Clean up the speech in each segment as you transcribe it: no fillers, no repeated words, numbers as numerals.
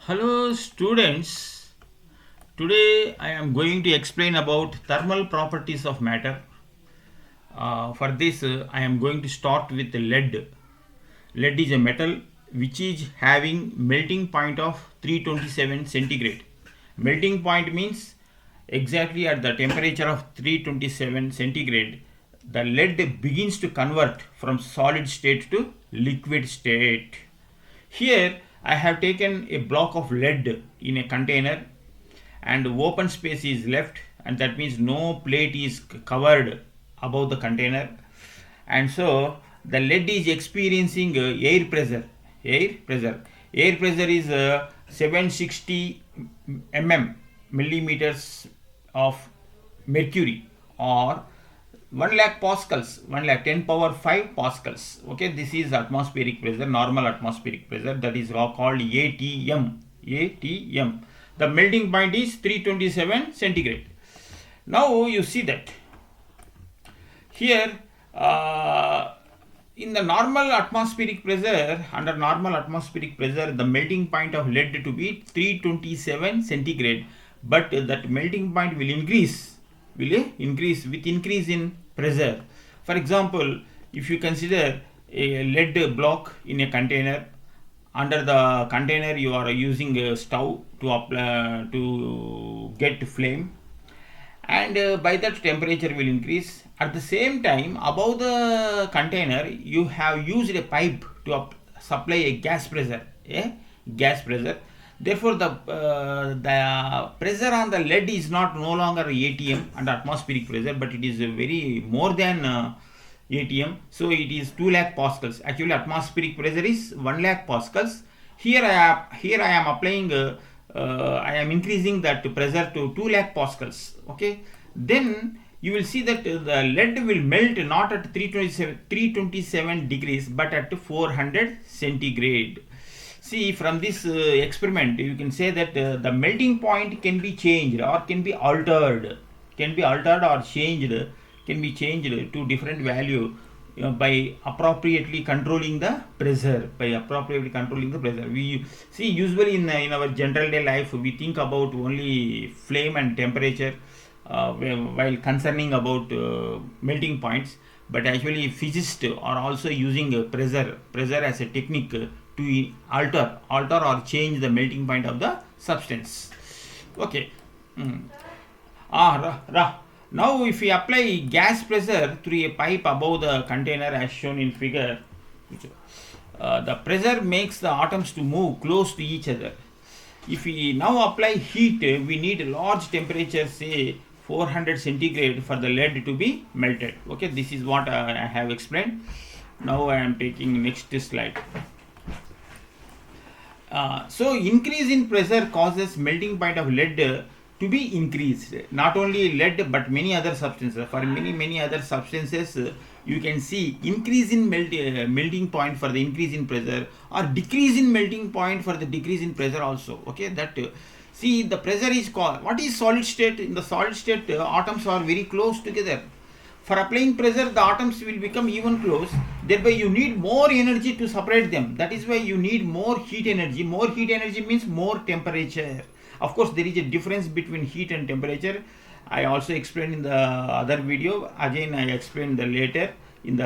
Hello students, today I am going to explain about thermal properties of matter. For this I am going to start with lead. Lead is a metal which is having melting point of 327 centigrade. Melting point means exactly at the temperature of 327 centigrade the lead begins to convert from solid state to liquid state. Here I have taken a block of lead in a container and open space is left, and that means no plate is covered above the container, and so the lead is experiencing air pressure is 760 millimeters of mercury, or 1 lakh pascals, 1 lakh 10 power 5 pascals. Okay, this is atmospheric pressure, normal atmospheric pressure, that is called ATM. The melting point is 327 centigrade. Now you see that here, in the normal atmospheric pressure, under normal atmospheric pressure, the melting point of lead to be 327 centigrade, but that melting point will increase with increase in pressure. For example, if you consider a lead block in a container, under the container you are using a stove to apply to get flame, and by that temperature will increase. At the same time, above the container you have used a pipe to supply a gas pressure. Therefore the pressure on the lead is not no longer ATM and atmospheric pressure, but it is very more than ATM. So it is 2 lakh pascals. Actually atmospheric pressure is 1 lakh pascals. Here I am applying I am increasing that pressure to 2 lakh pascals. Okay, then you will see that the lead will melt not at 327 degrees but at 400 centigrade. See, from this experiment you can say that the melting point can be changed or can be changed to different value by appropriately controlling the pressure. We see, usually in our general day life we think about only flame and temperature while concerning about melting points, but actually physicists are also using pressure as a technique to alter or change the melting point of the substance. Okay. Mm. Now if we apply gas pressure through a pipe above the container as shown in figure, the pressure makes the atoms to move close to each other. If we now apply heat, we need a large temperature, say 400 centigrade, for the lead to be melted. Okay, this is what I have explained. Now I am taking next slide. So increase in pressure causes melting point of lead to be increased. Not only lead but many other substances. For many other substances, you can see increase in melting point for the increase in pressure, or decrease in melting point for the decrease in pressure also. Okay, that see, the pressure is called, what is solid state? In the solid state, atoms are very close together. For applying pressure, the atoms will become even close. Thereby, you need more energy to separate them. That is why you need more heat energy. More heat energy means more temperature. Of course, there is a difference between heat and temperature. I also explained in the other video. Again, I explained the later in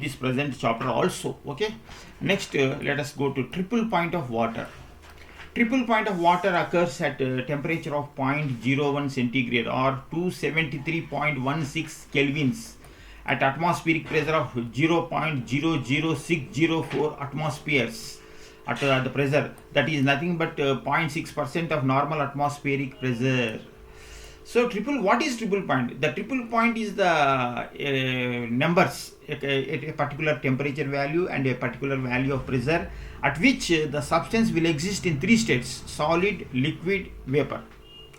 this present chapter also. Okay. Next, let us go to triple point of water. Triple point of water occurs at a temperature of 0.01 centigrade or 273.16 kelvins at atmospheric pressure of 0.00604 atmospheres at the pressure. That is nothing but 0.6% of normal atmospheric pressure. So what is triple point? The triple point is the numbers at a particular temperature value and a particular value of pressure at which the substance will exist in three states: solid, liquid, vapor.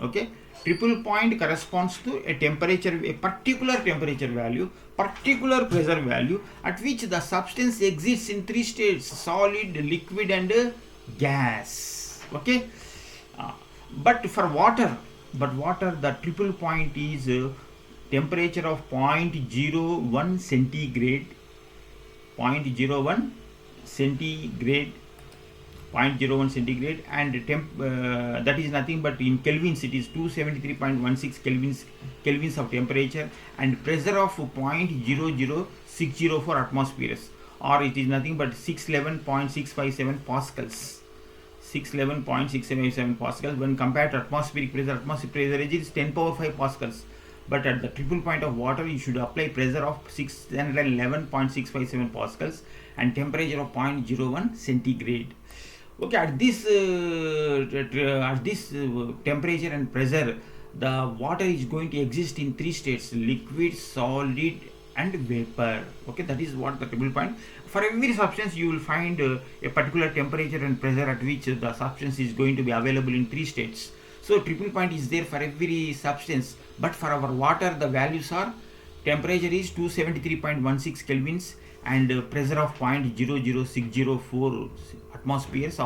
Okay, triple point corresponds to a particular temperature value, particular pressure value at which the substance exists in three states: solid, liquid, and gas. Okay, but for water, the triple point is temperature of 0.01 centigrade, 0.01 centigrade, 0.01 centigrade, and that is nothing but in kelvins it is 273.16 kelvins of temperature, and pressure of 0.00604 atmospheres, or it is nothing but 611.657 pascals. 611.677 pascals. When compared to atmospheric pressure is 10 power 5 pascals, but at the triple point of water you should apply pressure of 611.657 pascals and temperature of 0.01 centigrade. Okay, at this temperature and pressure, the water is going to exist in three states: liquid, solid, and vapor. Okay, that is what the triple point. For every substance you will find a particular temperature and pressure at which the substance is going to be available in three states. So triple point is there for every substance, but for our water the values are: temperature is 273.16 kelvins and pressure of 0.00604 atmospheres,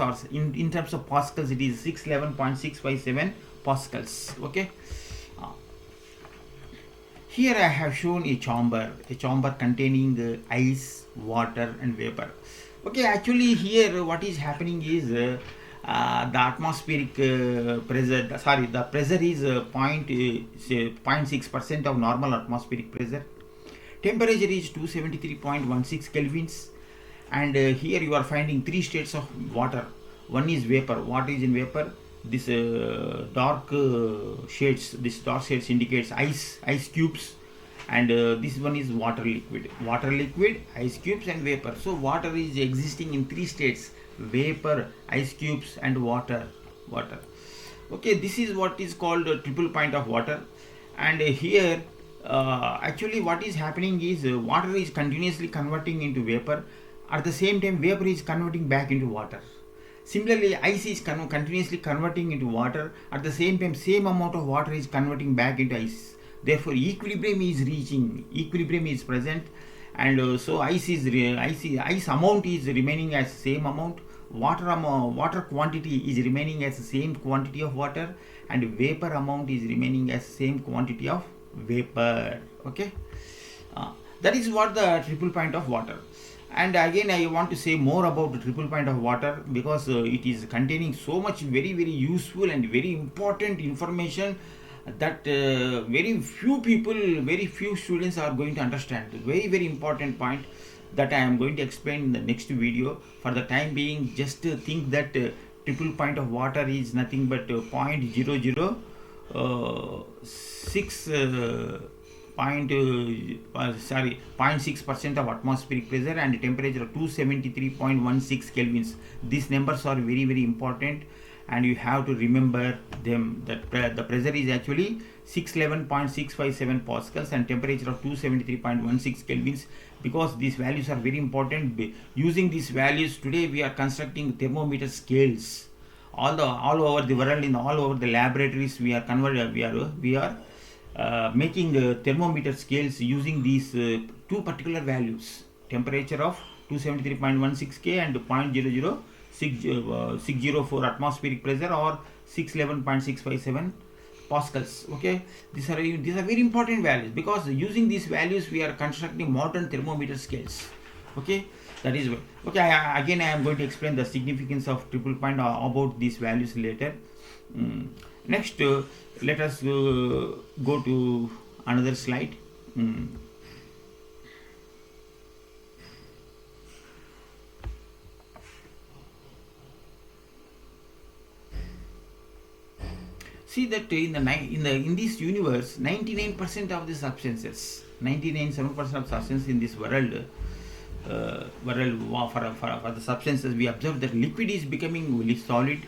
or in terms of pascals it is 611.657 pascals. Okay. Here I have shown a chamber containing ice, water, and vapor. Okay, actually here what is happening is the atmospheric pressure, the pressure is 0.6% of normal atmospheric pressure. Temperature is 273.16 kelvins, and here you are finding three states of water. One is vapor. What is in vapor? This dark shades indicates ice cubes, and this one is water liquid, ice cubes, and vapor. So water is existing in three states: vapor, ice cubes, and water. Okay, this is what is called a triple point of water. And here actually what is happening is water is continuously converting into vapor. At the same time vapor is converting back into water. Similarly, ice is continuously converting into water. At the same time, same amount of water is converting back into ice. Therefore, equilibrium is present, and so ice amount is remaining as same amount. Water quantity is remaining as the same quantity of water, and vapor amount is remaining as same quantity of vapor. Okay, that is what the triple point of water. And again I want to say more about the triple point of water, because it is containing so much very useful and very important information that very few students are going to understand. Very important point that I am going to explain in the next video. For the time being, just think that triple point of water is nothing but 0.6% of atmospheric pressure and temperature of 273.16 kelvins. These numbers are very important, and you have to remember them. That the pressure is actually 611.657 pascals and temperature of 273.16 kelvins, because these values are very important. Using these values, today we are constructing thermometer scales all over the world. In all over the laboratories we are making thermometer scales using these two particular values: temperature of 273.16 K and 0.00604 atmospheric pressure, or 611.657 pascals. Okay, these are very important values, because using these values we are constructing modern thermometer scales. Okay, that is why. Okay, again I am going to explain the significance of triple point about these values later. Next, let us go to another slide. See that in this universe, 99% of the substances, 99.7% of substances in this world, for the substances, we observe that liquid is becoming solid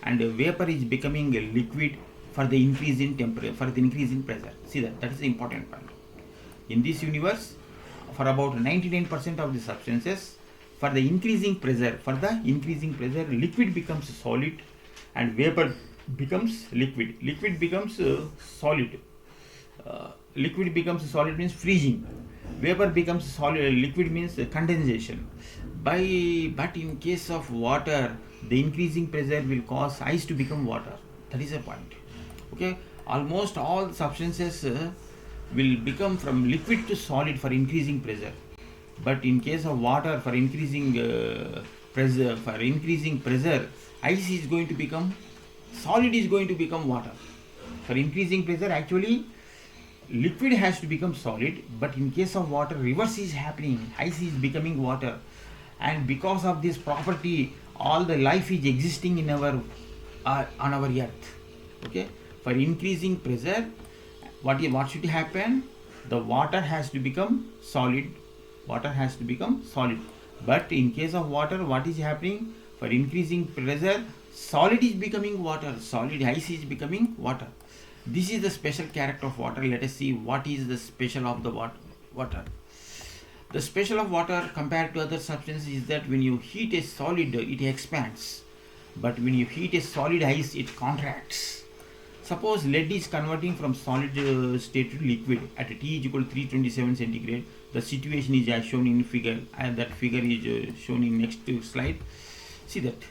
and vapor is becoming a liquid for the increase in temperature, for the increase in pressure. See that is the important point. In this universe, for about 99% of the substances, for the increasing pressure, liquid becomes solid and vapor becomes liquid. Liquid becomes solid. Liquid becomes solid means freezing. Vapor becomes solid. Liquid means condensation. But in case of water, the increasing pressure will cause ice to become water. That is a point. Okay, almost all substances will become from liquid to solid for increasing pressure. But in case of water, for increasing pressure, for increasing pressure, ice is going to become solid, is going to become water. For increasing pressure, actually liquid has to become solid, but in case of water, reverse is happening. Ice is becoming water, and because of this property, all the life is existing in our on our earth. Okay. For increasing pressure, what should happen? The water has to become solid. Water has to become solid. But in case of water, what is happening? For increasing pressure, solid is becoming water. Solid ice is becoming water. This is the special character of water. Let us see what is the special of the water. The special of water compared to other substances is that when you heat a solid, it expands. But when you heat a solid ice, it contracts. Suppose lead is converting from solid state to liquid at T is equal to 327 centigrade. The situation is as shown in figure, and that figure is shown in next slide. See that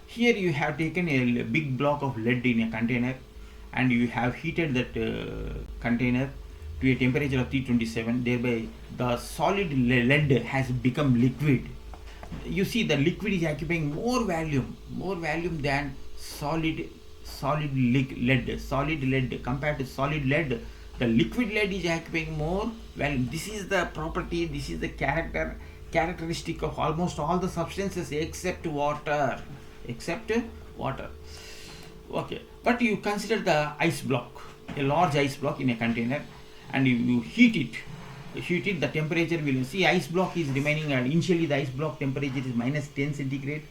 here you have taken a big block of lead in a container, and you have heated that container to a temperature of 327. Thereby the solid lead has become liquid. You see the liquid is occupying more volume than solid lead. Compared to solid lead, the liquid lead is occupying more volume. This is the property, this is the characteristic of almost all the substances except water. Okay, but you consider the ice block, a large ice block in a container, and you heat it. The temperature will see ice block is remaining, initially the ice block temperature is minus 10 centigrade,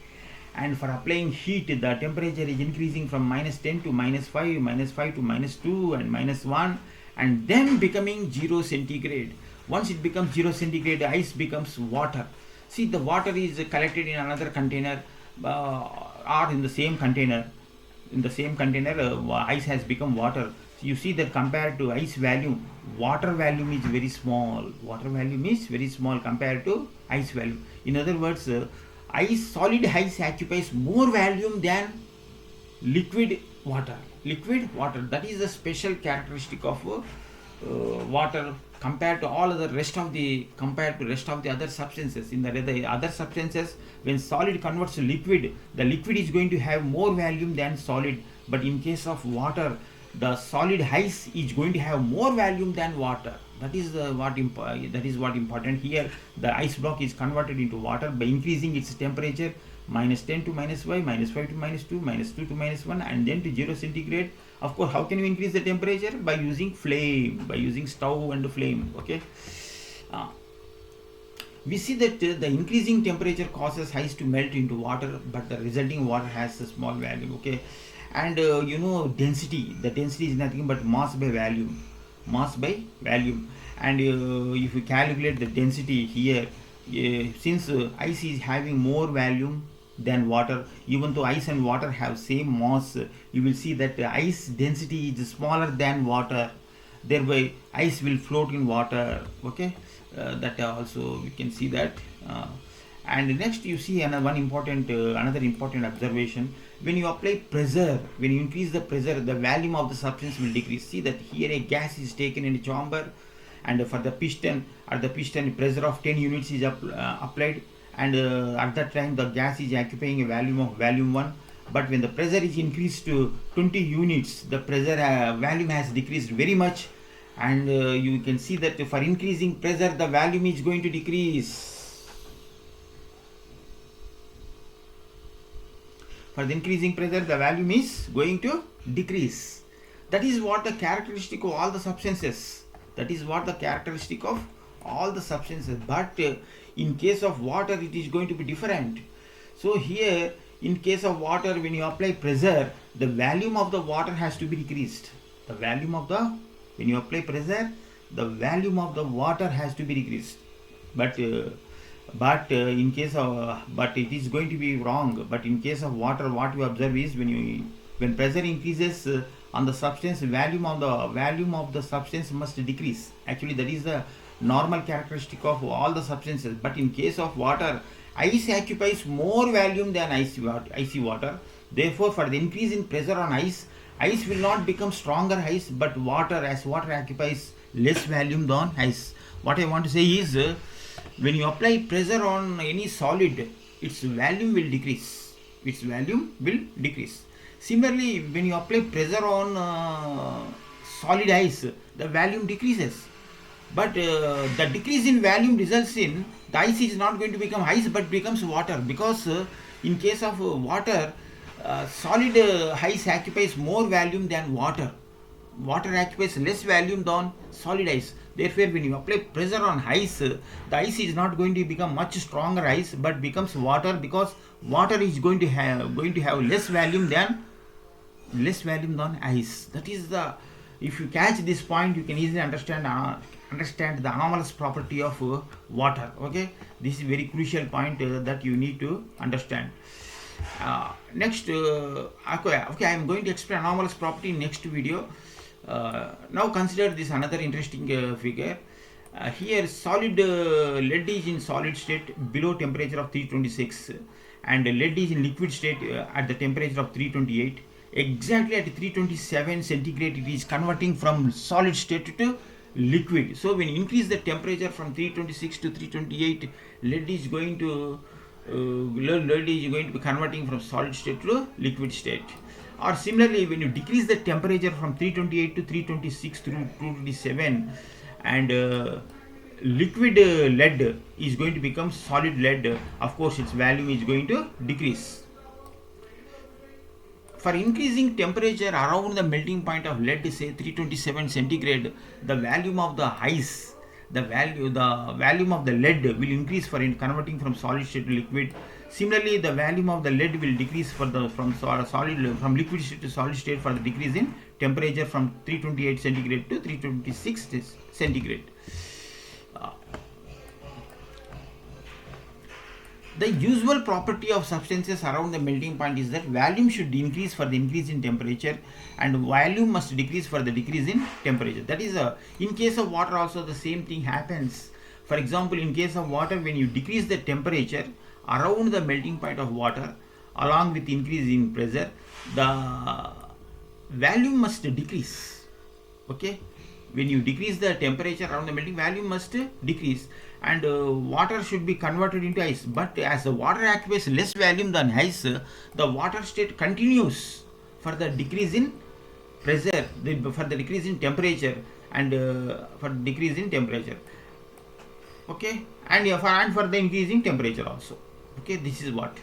and for applying heat the temperature is increasing from minus 10 to minus 5, minus 5 to minus 2 and minus 1, and then becoming 0 centigrade. Once it becomes 0 centigrade, the ice becomes water. See, the water is collected in another container or in the same container. Ice has become water. So you see that compared to ice volume, water volume is very small. Compared to ice volume. In other words, solid ice occupies more volume than liquid water. That is the special characteristic of water compared to rest of the other substances. In the other substances, when solid converts to liquid, the liquid is going to have more volume than solid. But in case of water, the solid ice is going to have more volume than water. That is what important here. The ice block is converted into water by increasing its temperature minus 10 to minus 5, minus 5 to minus 2, minus 2 to minus 1, and then to 0 centigrade. Of course, how can you increase the temperature? By using flame, by using stove and flame. Okay. We see that the increasing temperature causes ice to melt into water, but the resulting water has a small volume. Okay. And density. The density is nothing but mass by volume. And if you calculate the density here, since ice is having more volume than water, even though ice and water have same mass, you will see that ice density is smaller than water. Thereby ice will float in water. Okay, that also we can see that. And next you see another important observation. When you apply pressure, when you increase the pressure, the volume of the substance will decrease. See that here a gas is taken in a chamber, and for the piston, pressure of 10 units is applied, and at that time the gas is occupying a volume of volume 1. But when the pressure is increased to 20 units, the pressure volume has decreased very much, and you can see that for increasing pressure, the volume is going to decrease. For the increasing pressure, the volume is going to decrease. That is what the characteristic of all the substances. But in case of water, it is going to be different. So here, in case of water, when you apply pressure, the volume of the water has to be decreased. When you apply pressure, the volume of the water has to be decreased. But it is going to be wrong. But in case of water, what you observe is when pressure increases on the substance, volume of the substance must decrease. Actually, that is the normal characteristic of all the substances. But in case of water, ice occupies more volume than icy water. Therefore, for the increase in pressure on ice will not become stronger ice, but water occupies less volume than ice. What I want to say is, when you apply pressure on any solid, its volume will decrease. Its volume will decrease. Similarly, when you apply pressure on solid ice, the volume decreases. But the decrease in volume results in the ice is not going to become ice but becomes water, because in case of water, solid ice occupies more volume than water. Water occupies less volume than solid ice. Therefore, when you apply pressure on ice, the ice is not going to become much stronger ice but becomes water, because water is going to have less volume than ice. That is the, if you catch this point, you can easily understand the anomalous property of water. Okay, this is very crucial point that you need to understand. Next, okay, I am going to explain anomalous property in next video. Now consider this another interesting figure. Here solid lead is in solid state below temperature of 326, and lead is in liquid state at the temperature of 328. Exactly at 327 centigrade it is converting from solid state to liquid. So when you increase the temperature from 326 to 328, lead is going to be converting from solid state to liquid state. Or similarly, when you decrease the temperature from 328 to 326 through 227, and liquid lead is going to become solid lead, of course its value is going to decrease. For increasing temperature around the melting point of lead, say 327 centigrade, the volume of the ice, the volume of the lead will increase for converting from solid state to liquid. Similarly, the volume of the lead will decrease from liquid state to solid state for the decrease in temperature from 328 centigrade to 326 centigrade. The usual property of substances around the melting point is that volume should increase for the increase in temperature, and volume must decrease for the decrease in temperature. That is, in case of water also the same thing happens. For example, in case of water, when you decrease the temperature around the melting point of water along with increase in pressure, the volume must decrease. Okay, when you decrease the temperature around the melting, volume must decrease, and water should be converted into ice. But as the water occupies less volume than ice, the water state continues for the decrease in pressure, for the decrease in temperature, and for decrease in temperature. Okay, and for the increasing temperature also. Okay, this is what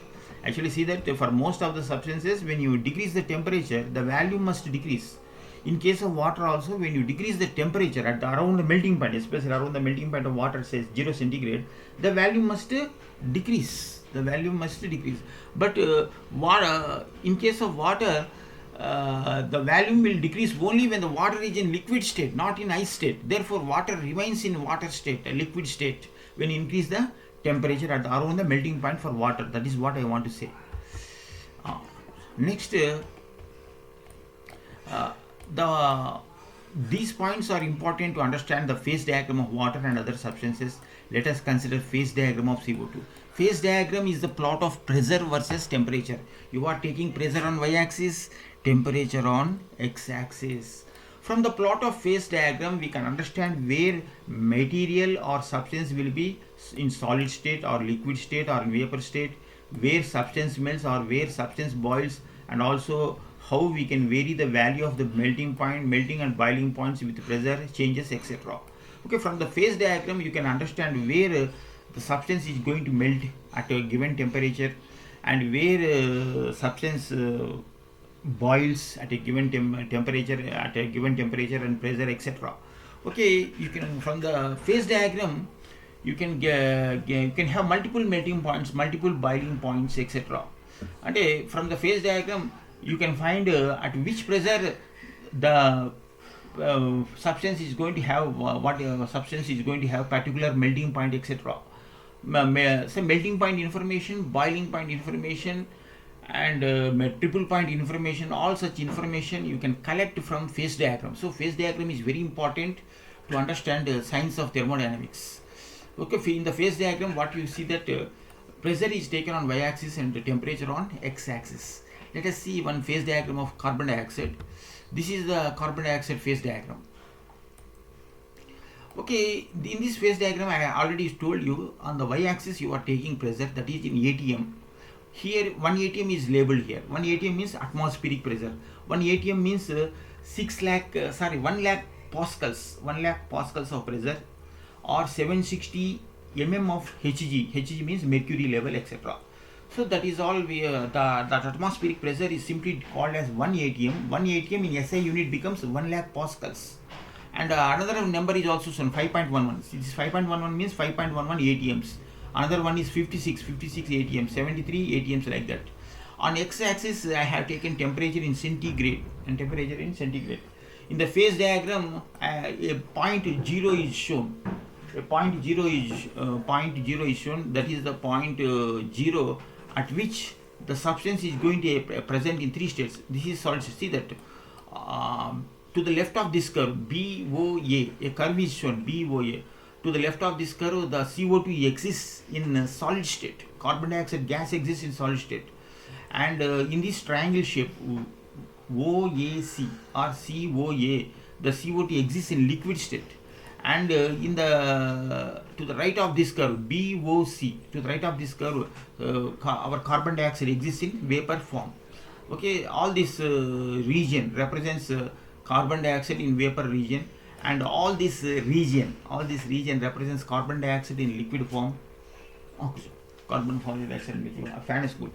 actually see that for most of the substances, when you decrease the temperature, the volume must decrease. In case of water also, when you decrease the temperature at around the melting point, especially around the melting point of water, says 0 centigrade, the volume must decrease. The volume must decrease. But in case of water, the volume will decrease only when the water is in liquid state, not in ice state. Therefore, water remains in water state, a liquid state, when you increase the temperature at around the melting point for water. That is what I want to say. Next, these points are important to understand the phase diagram of water and other substances. Let us consider phase diagram of CO2. Phase diagram is the plot of pressure versus temperature. You are taking pressure on y-axis, temperature on x-axis. From the plot of phase diagram, we can understand where material or substance will be in solid state or liquid state or in vapor state, where substance melts or where substance boils, and also how we can vary the value of the melting point, melting and boiling points with pressure changes, etc. Okay, from the phase diagram you can understand where the substance is going to melt at a given temperature, and where substance boils at a given temperature and pressure, etc. Okay, you can, from the phase diagram you can have multiple melting points, multiple boiling points, etc. And from the phase diagram you can find at which pressure the substance is going to have what substance is going to have particular melting point, etc. Some melting point information, boiling point information, and triple point information, all such information you can collect from phase diagram. So phase diagram is very important to understand the science of thermodynamics. Okay, in the phase diagram what you see that pressure is taken on y-axis and the temperature on x-axis. Let us see one phase diagram of carbon dioxide. This is the carbon dioxide phase diagram. Okay, in this phase diagram I already told you, on the y-axis you are taking pressure, that is in atm. Here 1 atm is labeled here. 1 atm means atmospheric pressure. 1 atm means 1 lakh pascals, 1 lakh pascals of pressure, or 760 mm of Hg. Hg means mercury level, etc. So that is all. That atmospheric pressure is simply called as 1 atm. 1 atm in SI unit becomes 1 lakh pascals. And another number is also shown, 5.11. This 5.11 means 5.11 atms. Another one is 56 atms, 73 atms, like that. On x-axis I have taken temperature in centigrade and temperature in centigrade. In the phase diagram a point 0 is shown. A point 0 is shown, that is the point 0 at which the substance is going to present in 3 states. This is solid. See that to the left of this curve BOA, a curve is shown, BOA. To the left of this curve, the CO2 exists in solid state. Carbon dioxide gas exists in solid state. And in this triangle shape, OAC or COA, the CO2 exists in liquid state. And to the right of this curve, BOC, to the right of this curve, our carbon dioxide exists in vapor form. Okay, all this region represents carbon dioxide in vapor region, and all this region represents carbon dioxide in liquid form. Carbon dioxide liquid. Fan is good.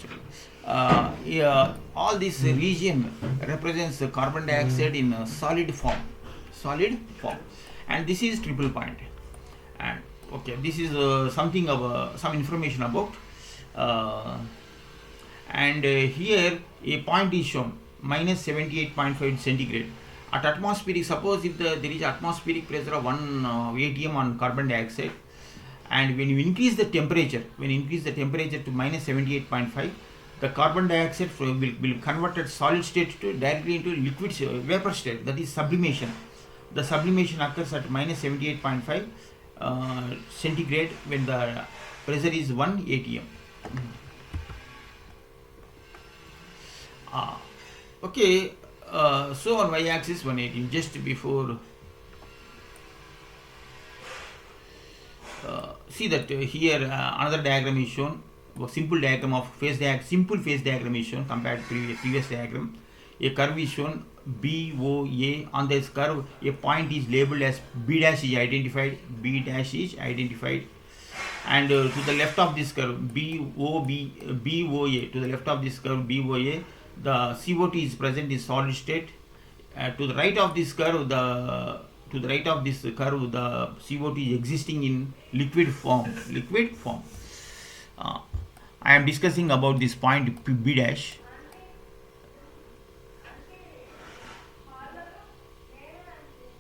All this region represents carbon dioxide in solid form. And this is triple point. And okay, this is something of some information about. And here a point is shown, minus 78.5 centigrade. At atmospheric, suppose if there is atmospheric pressure of 1 atm on carbon dioxide, and when you increase the temperature, to minus 78.5, the carbon dioxide will convert at solid state to directly into liquid vapor state, that is sublimation. The sublimation occurs at minus 78.5 centigrade when the pressure is 1 atm. Okay, so on y-axis 118, just before. See that here another diagram is shown, a simple diagram of simple phase diagram is shown compared to previous diagram. A curve is shown, BOA. On this curve a point is labeled as B dash is identified, and to the left of this curve BOA, to the left of this curve BOA, the CO2 is present in solid state. To the right of this curve, the CO2 is existing in liquid form. I am discussing about this point B dash.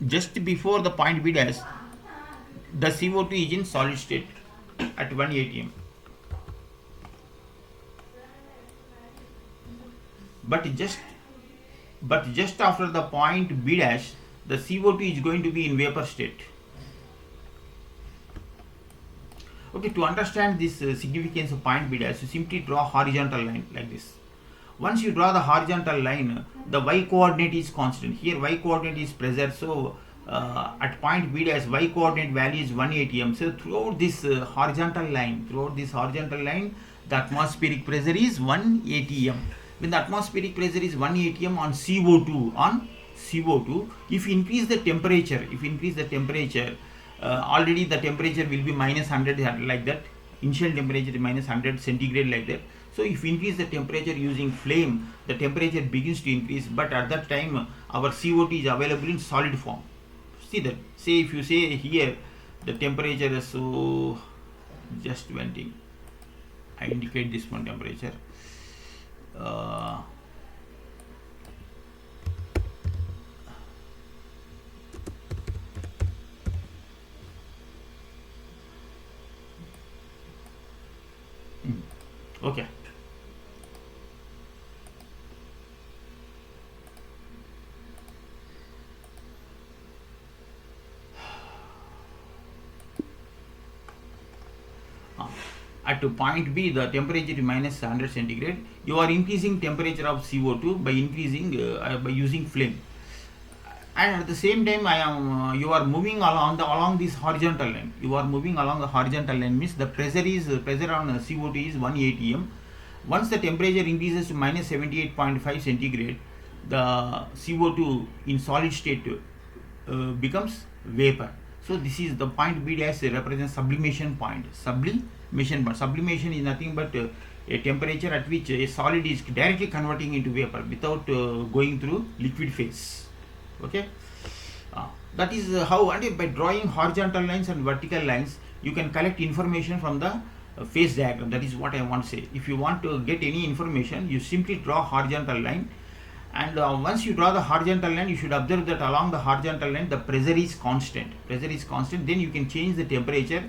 Just before the point B dash, the CO2 is in solid state at 1 atm. But just after the point B dash, the CO2 is going to be in vapor state. Okay, to understand this significance of point B dash, you simply draw a horizontal line like this. Once you draw the horizontal line, the y coordinate is constant. Here y coordinate is pressure, so at point B dash y coordinate value is 1 atm. So throughout this horizontal line, the atmospheric pressure is 1 atm. When the atmospheric pressure is 1 atm on CO2, if you increase the temperature, already the temperature will be minus 100 like that. Initial temperature is minus 100 centigrade like that. So if you increase the temperature using flame, the temperature begins to increase, but at that time our CO2 is available in solid form. See that. Say if you say here the temperature is so, just venting, I indicate this one temperature. Okay. At point B, the temperature is minus 100 centigrade. You are increasing temperature of CO2 by using flame. and at the same time I am you are moving along this horizontal line. You are moving along the horizontal line means the pressure on CO2 is 1 atm. Once the temperature increases to minus 78.5 centigrade, the CO2 in solid state becomes vapor. So this is the point B dash represents sublimation point. Sublimation is nothing but a temperature at which a solid is directly converting into vapor without going through liquid phase. Okay, that is how, and by drawing horizontal lines and vertical lines you can collect information from the phase diagram. That is what I want to say. If you want to get any information, you simply draw horizontal line, and once you draw the horizontal line, you should observe that along the horizontal line the pressure is constant. Then you can change the temperature,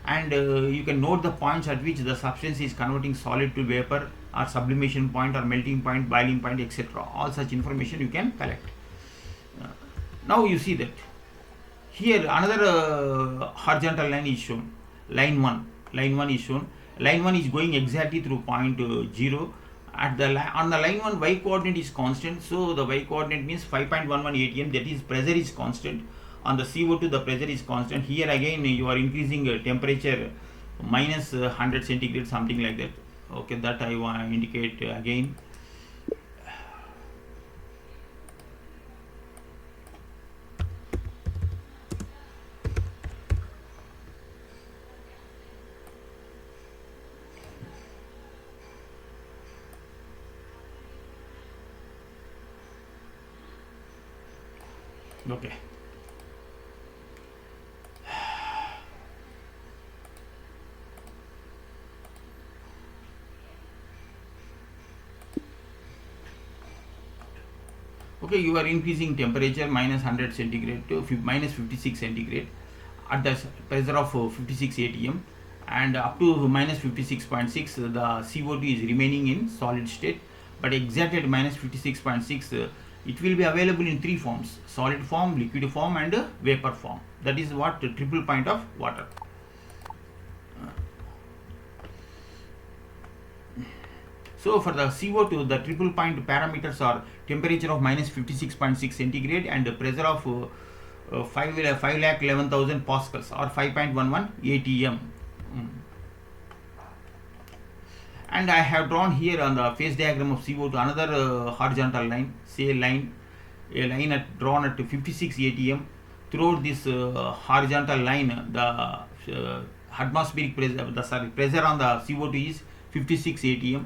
and you can note the points at which the substance is converting solid to vapor, or sublimation point, or melting point, boiling point, etc. All such information you can collect. Now you see that here another horizontal line is shown. Line 1 is shown. Line 1 is going exactly through point 0. On the line 1 y coordinate is constant, so the y coordinate means 5.11 atm, that is pressure is constant. On the CO2 the pressure is constant. Here again you are increasing temperature minus 100 centigrade, something like that. Okay, that I want to indicate again. Okay. Okay, you are increasing temperature minus 100 centigrade to minus 56 centigrade at the pressure of 56 atm, and up to minus 56.6 the CO2 is remaining in solid state, but exactly at minus 56.6 it will be available in three forms: solid form, liquid form, and vapor form. That is what the triple point of water. So for the CO2, the triple point parameters are temperature of minus 56.6 centigrade and pressure of 5,11,000 pascals, or 5.11 atm. And I have drawn here on the phase diagram of CO2 another horizontal line, say a line drawn at 56 atm. Throughout this horizontal line, the atmospheric pressure on the CO2 is 56 atm,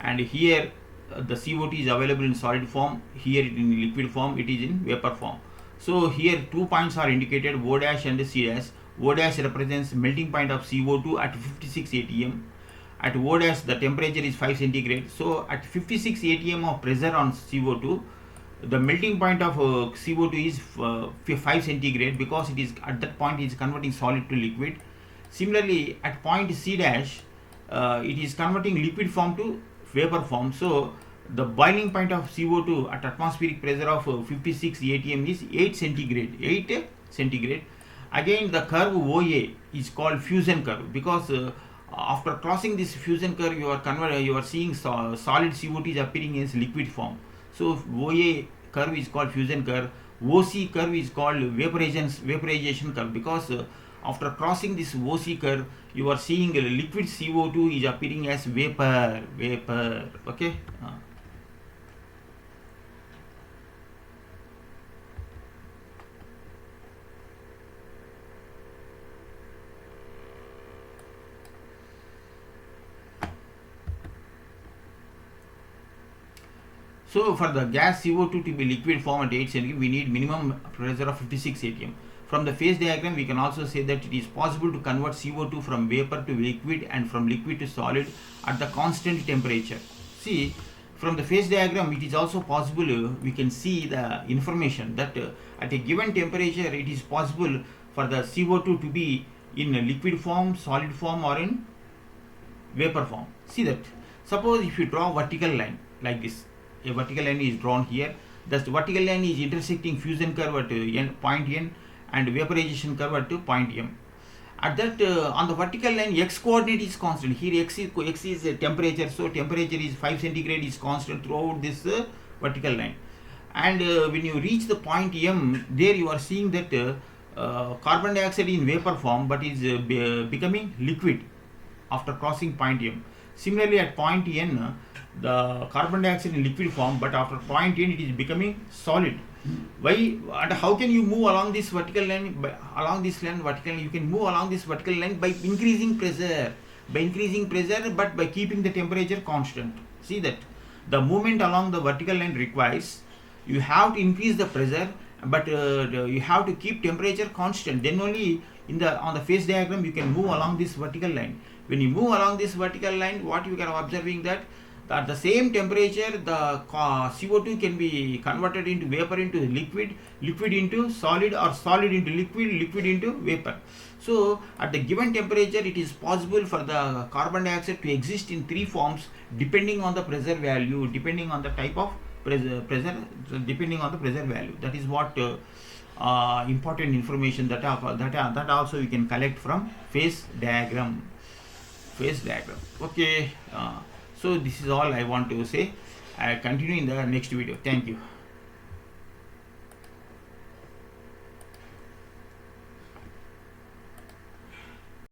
and here the CO2 is available in solid form, here in liquid form, it is in vapor form. So here 2 points are indicated, O dash and C dash. O dash represents melting point of CO2 at 56 atm. At O dash the temperature is 5 centigrade. So at 56 atm of pressure on CO2, the melting point of CO2 is 5 centigrade, because it is at that point it is converting solid to liquid. Similarly at point C dash it is converting liquid form to vapor form. So the boiling point of CO2 at atmospheric pressure of 56 atm is 8 centigrade. Again the curve OA is called fusion curve, because after crossing this fusion curve you are seeing solid CO2 is appearing as liquid form. So OA curve is called fusion curve. OC curve is called vaporization curve, because after crossing this OC curve you are seeing liquid CO2 is appearing as vapor. Okay. So for the gas CO2 to be liquid form at 8 centigrade, we need minimum pressure of 56 atm. From the phase diagram, we can also say that it is possible to convert CO2 from vapor to liquid and from liquid to solid at the constant temperature. See, from the phase diagram, it is also possible, we can see the information that at a given temperature, it is possible for the CO2 to be in a liquid form, solid form, or in vapor form. See that. Suppose if you draw a vertical line like this, a vertical line is drawn here. Thus, the vertical line is intersecting fusion curve at point N and vaporization curve at point M. At that, on the vertical line, x coordinate is constant. Here x is temperature, so temperature is 5 centigrade is constant throughout this vertical line. and when you reach the point M, there you are seeing that carbon dioxide in vapor form, but is becoming liquid after crossing point M. Similarly, at point N, the carbon dioxide in liquid form, but after point N, it is becoming solid. Why and how can you move along this vertical line? Along this line, vertical, you can move along this vertical line by increasing pressure. By increasing pressure, but by keeping the temperature constant. See that the movement along the vertical line requires you have to increase the pressure, but you have to keep temperature constant. Then only on the phase diagram you can move along this vertical line. When you move along this vertical line, what you can observing that at the same temperature the CO2 can be converted into vapor into liquid, liquid into solid, or solid into liquid, liquid into vapor. So at the given temperature it is possible for the carbon dioxide to exist in three forms depending on the pressure value, depending on the type of pressure depending on the pressure value. That is what important information that also you can collect from phase diagram. Okay, so this is all I want to say. I continue in the next video. Thank you.